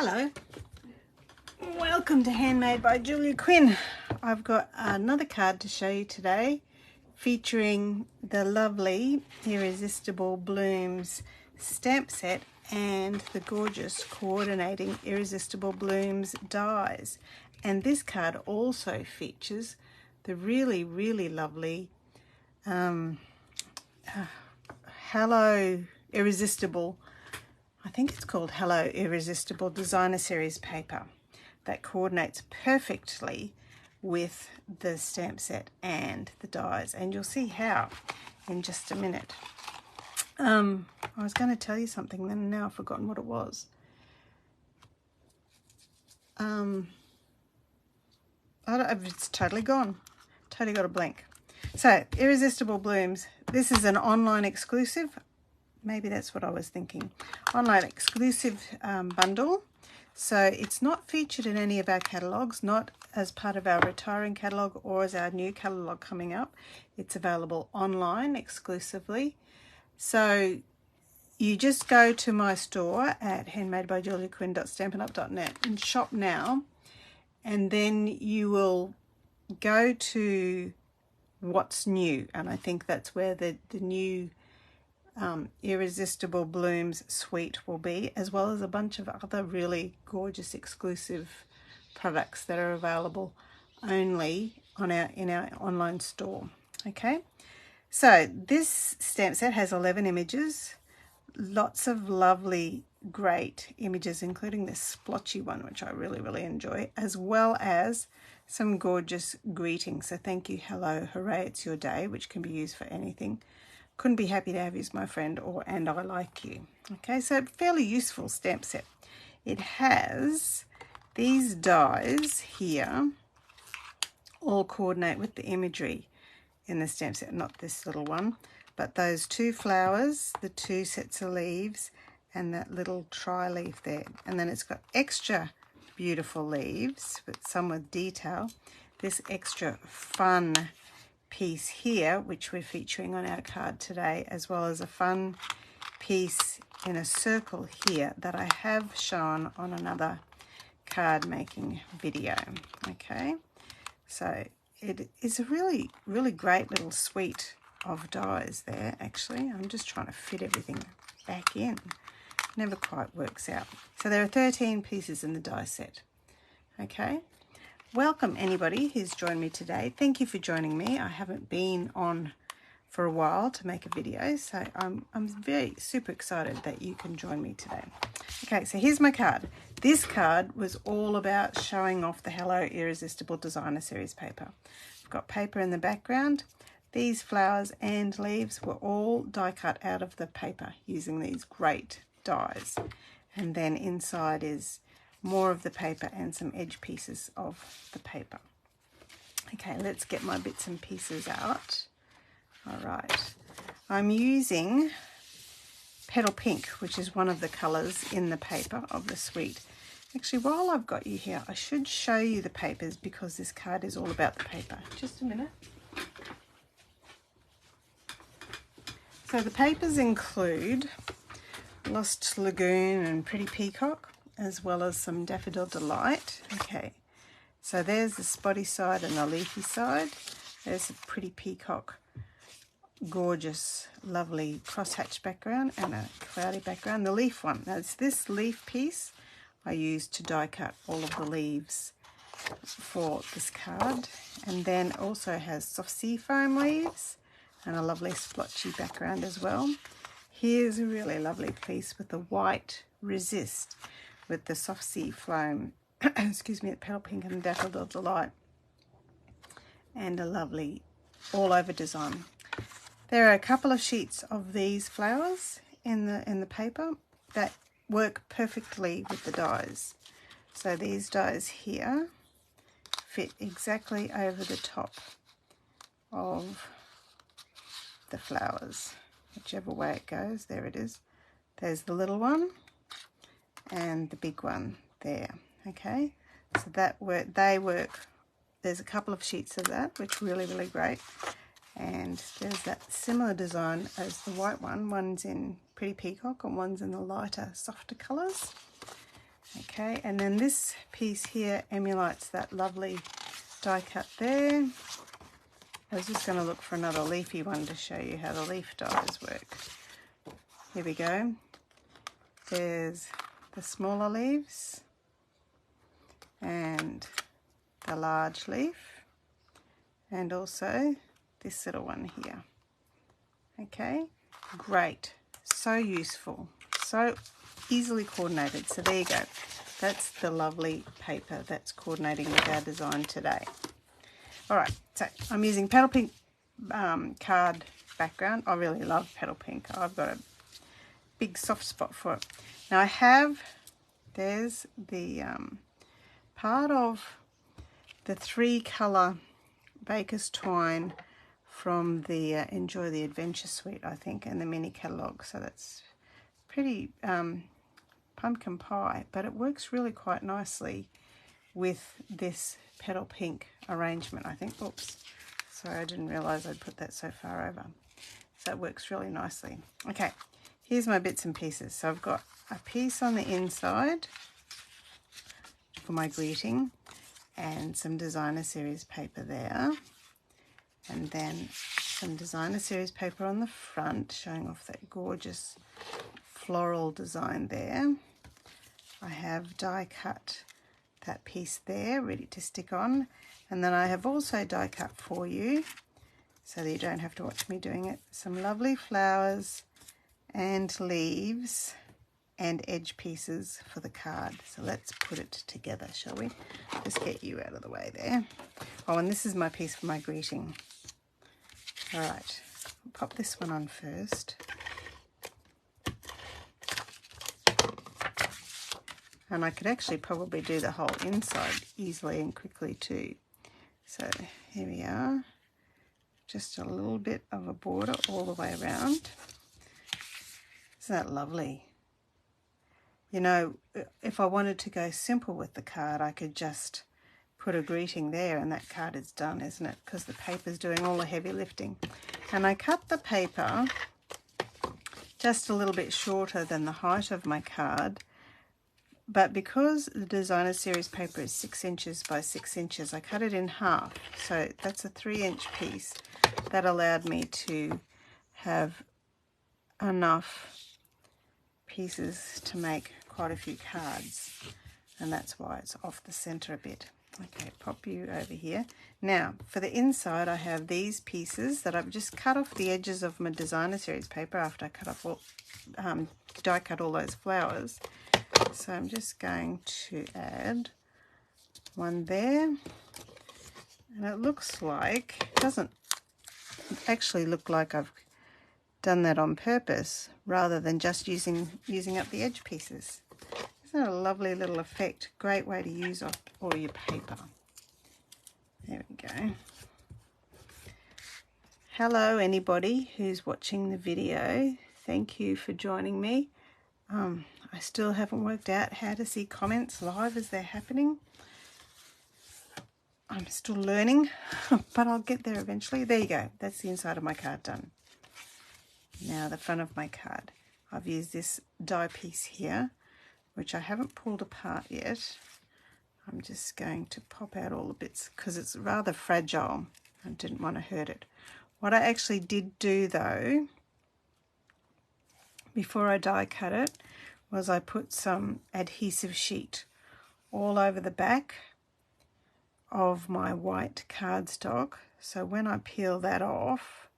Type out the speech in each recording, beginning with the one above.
Hello, welcome to Handmade by Julia Quinn. I've got another card to show you today featuring the lovely Irresistible Blooms stamp set and the gorgeous coordinating Irresistible Blooms dies. And this card also features the really lovely Hello Irresistible, I think it's called Hello Irresistible Designer Series paper that coordinates perfectly with the stamp set and the dies, and you'll see how in just a minute. I was going to tell you something then, and now I've forgotten what it was. It's totally gone. Totally got a blank. So, Irresistible Blooms. This is an online exclusive. Maybe that's what I was thinking. Online exclusive bundle. So it's not featured in any of our catalogues, not as part of our retiring catalogue or as our new catalogue coming up. It's available online exclusively. So you just go to my store at handmadebyjuliaquinn.stampinup.net and shop now, and then you will go to what's new, and I think that's where the new Irresistible Blooms suite will be, as well as a bunch of other really gorgeous exclusive products that are available only on in our online store. Okay, so this stamp set has 11 images, lots of lovely great images, including this splotchy one which I really enjoy, as well as some gorgeous greetings. So thank you, hello, hooray, it's your day, which can be used for anything. Couldn't be happy to have you as my friend, or and I like you. Okay, so fairly useful stamp set. It has these dies here, all coordinate with the imagery in the stamp set, not this little one, but those two flowers, the two sets of leaves, and that little tri-leaf there. And then it's got extra beautiful leaves, but some with detail. This extra fun piece here, which we're featuring on our card today, as well as a fun piece in a circle here that I have shown on another card making video. Okay, so it is a really great little suite of dies there. Actually, I'm just trying to fit everything back in. Never quite works out. So there are 13 pieces in the die set. Okay, welcome anybody who's joined me today. Thank you for joining me. I haven't been on for a while to make a video, so I'm very super excited that you can join me today. Okay, so here's my card. This card was all about showing off the Hello Irresistible Designer Series paper. I've got paper in the background. These flowers and leaves were all die cut out of the paper using these great dies, and then inside is more of the paper and some edge pieces of the paper. Okay, let's get my bits and pieces out. All right, I'm using Petal Pink, which is one of the colours in the paper of the suite. Actually, while I've got you here, I should show you the papers because this card is all about the paper. Just a minute. So the papers include Lost Lagoon and Pretty Peacock, as well as some Daffodil Delight. Okay, so there's the spotty side and the leafy side. There's a Pretty Peacock, gorgeous, lovely crosshatch background and a cloudy background. The leaf one, now it's this leaf piece I used to die cut all of the leaves for this card, and then also has soft sea foam leaves and a lovely splotchy background as well. Here's a really lovely piece with the white resist with the soft sea foam, excuse me, Petal Pink and Daffodil Delight, and a lovely all over design. There are a couple of sheets of these flowers in the paper that work perfectly with the dies. So these dies here fit exactly over the top of the flowers, whichever way it goes. There it is. There's the little one and the big one there. Okay, so they work. There's a couple of sheets of that, which are really great. And there's that similar design as the white one. One's in Pretty Peacock and one's in the lighter, softer colours. Okay, and then this piece here emulates that lovely die cut there. I was just going to look for another leafy one to show you how the leaf dies work. Here we go. There's the smaller leaves and the large leaf, and also this little one here. Okay, great, so useful, so easily coordinated. So there you go. That's the lovely paper that's coordinating with our design today. All right, so I'm using Petal Pink card background. I really love Petal Pink. I've got a big soft spot for it. Now I have, there's the part of the 3-colour Baker's Twine from the Enjoy the Adventure suite, I think, and the mini catalogue. So that's pretty pumpkin pie, but it works really quite nicely with this Petal Pink arrangement, I think. Oops, sorry, I didn't realise I'd put that so far over. So it works really nicely. Okay, here's my bits and pieces. So I've got a piece on the inside for my greeting and some designer series paper there, and then some designer series paper on the front showing off that gorgeous floral design there. I have die cut that piece there ready to stick on, and then I have also die cut for you so that you don't have to watch me doing it, some lovely flowers and leaves and edge pieces for the card. So let's put it together, shall we? Just get you out of the way there. Oh, and this is my piece for my greeting. All right, I'll pop this one on first. And I could actually probably do the whole inside easily and quickly too. So here we are. Just a little bit of a border all the way around. Isn't that lovely? You know, if I wanted to go simple with the card, I could just put a greeting there and that card is done, isn't it? Because the paper's doing all the heavy lifting. And I cut the paper just a little bit shorter than the height of my card. But because the designer series paper is 6 inches by 6 inches, I cut it in half. So that's a 3-inch piece. That allowed me to have enough pieces to make quite a few cards. And that's why it's off the center a bit. Okay, pop you over here. Now, for the inside, I have these pieces that I've just cut off the edges of my designer series paper after I cut off all, die cut all those flowers. So I'm just going to add one there, and it looks like, it doesn't actually look like I've done that on purpose rather than just using up the edge pieces. Isn't that a lovely little effect? Great way to use up all your paper. There we go. Hello anybody who's watching the video. Thank you for joining me. I still haven't worked out how to see comments live as they're happening. I'm still learning, but I'll get there eventually. There you go. That's the inside of my card done. Now the front of my card. I've used this die piece here, which I haven't pulled apart yet. I'm just going to pop out all the bits because it's rather fragile. I didn't want to hurt it. What I actually did do though, before I die cut it, was I put some adhesive sheet all over the back of my white cardstock. So when I peel that off,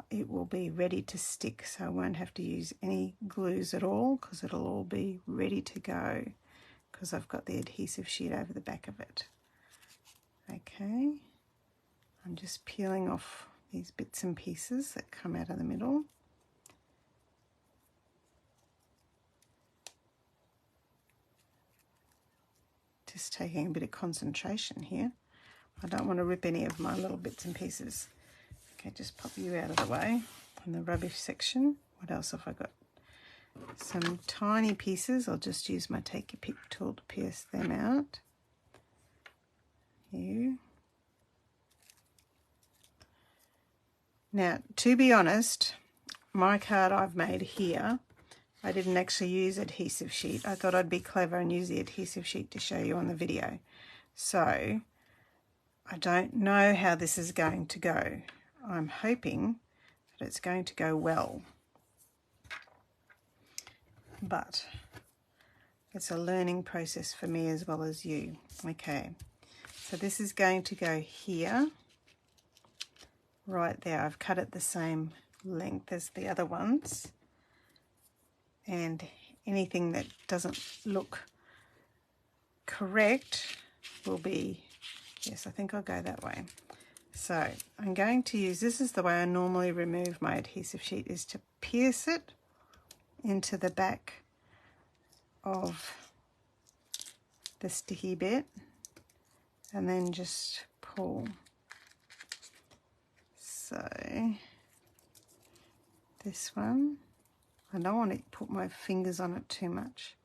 it will be ready to stick. So I won't have to use any glues at all because it'll all be ready to go because I've got the adhesive sheet over the back of it. Okay, I'm just peeling off these bits and pieces that come out of the middle. Just taking a bit of concentration here. I don't want to rip any of my little bits and pieces. Okay, just pop you out of the way from the rubbish section. What else have I got? Some tiny pieces. I'll just use my take your pick tool to pierce them out. Here. Now, to be honest, my card I've made here I didn't actually use adhesive sheet. I thought I'd be clever and use the adhesive sheet to show you on the video. So I don't know how this is going to go. I'm hoping that it's going to go well. But it's a learning process for me as well as you. Okay, so this is going to go here, right there. I've cut it the same length as the other ones, and anything that doesn't look correct will be, yes, I think I'll go that way. So I'm going to use, this is the way I normally remove my adhesive sheet, is to pierce it into the back of the sticky bit and then just pull. So this one, I don't want to put my fingers on it too much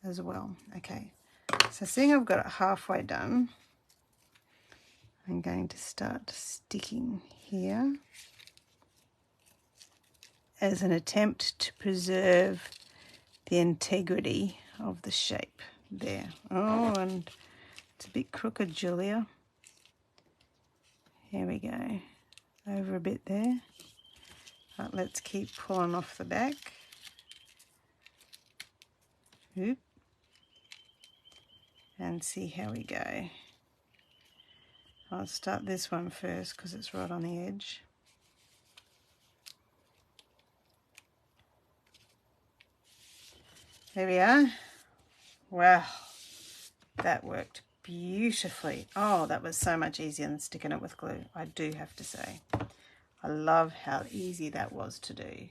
as well. Okay, so seeing I've got it halfway done, I'm going to start sticking here as an attempt to preserve the integrity of the shape there. Oh, and it's a bit crooked, Julia. Here we go. Over a bit there. But let's keep pulling off the back. Oop. And see how we go. I'll start this one first because it's right on the edge. There we are. Wow, that worked beautifully. Oh, that was so much easier than sticking it with glue, I do have to say. I love how easy that was to do.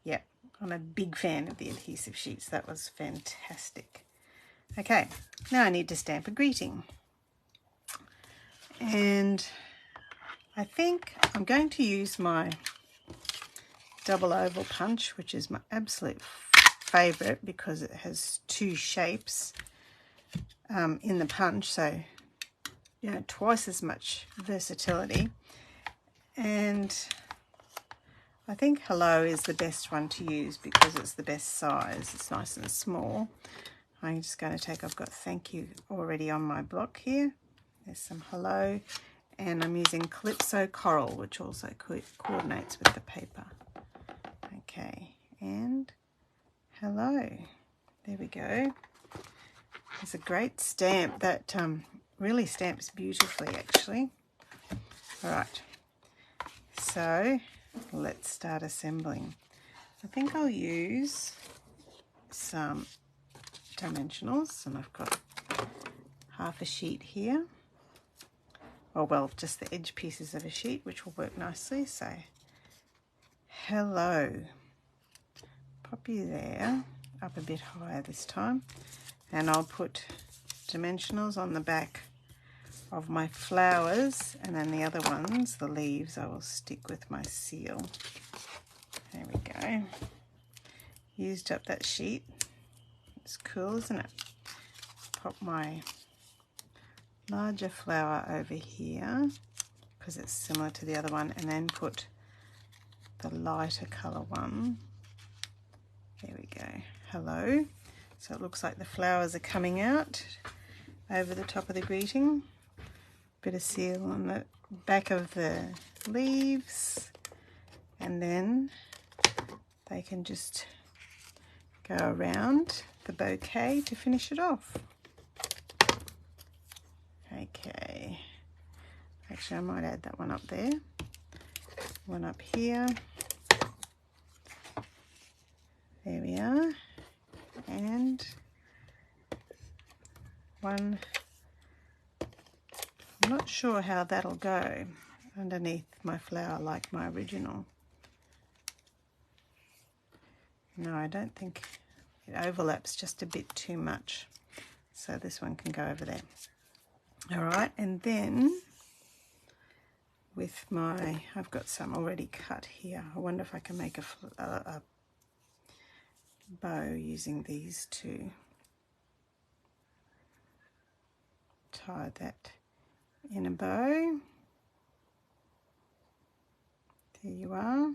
Yep, I'm a big fan of the adhesive sheets. That was fantastic. Okay, now I need to stamp a greeting. And I think I'm going to use my double oval punch, which is my absolute favorite because it has two shapes in the punch, so you know, twice as much versatility. And I think Hello is the best one to use because it's the best size. It's nice and small. I'm just going to take, I've got Thank You already on my block here. There's some Hello, and I'm using Calypso Coral, which also coordinates with the paper. Okay, and Hello. There we go. It's a great stamp that really stamps beautifully, actually. All right, so let's start assembling. I think I'll use some dimensionals, and I've got half a sheet here. Oh, well, just the edge pieces of a sheet, which will work nicely. So, Hello. Pop you there, up a bit higher this time. And I'll put dimensionals on the back of my flowers, and then the other ones, the leaves, I will stick with my seal. There we go. Used up that sheet. It's cool, isn't it? Pop my larger flower over here because it's similar to the other one, and then put the lighter colour one. There we go. Hello. So it looks like the flowers are coming out over the top of the greeting. Bit of seal on the back of the leaves, and then they can just go around the bouquet to finish it off. Okay, actually I might add that one up there, one up here. There we are, and one, I'm not sure how that'll go underneath my flower like my original. No, I don't think it overlaps just a bit too much. So this one can go over there. All right, and then with my, I've got some already cut here. I wonder if I can make a bow using these two. Tie that in a bow. There you are.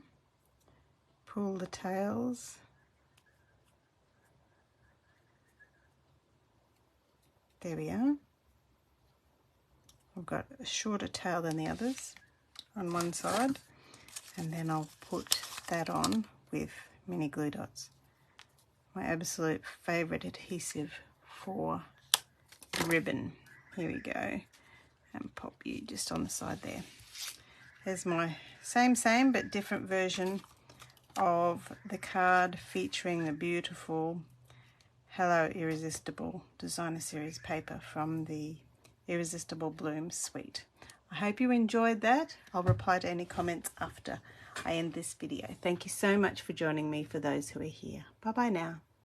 Pull the tails There we are. I've got a shorter tail than the others on one side, and then I'll put that on with mini glue dots. My absolute favourite adhesive for ribbon. Here we go, and pop you just on the side there. There's my same but different version of the card featuring the beautiful Hello Irresistible Designer Series paper from the Irresistible Blooms suite. I hope you enjoyed that. I'll reply to any comments after I end this video. Thank you so much for joining me for those who are here. Bye bye now.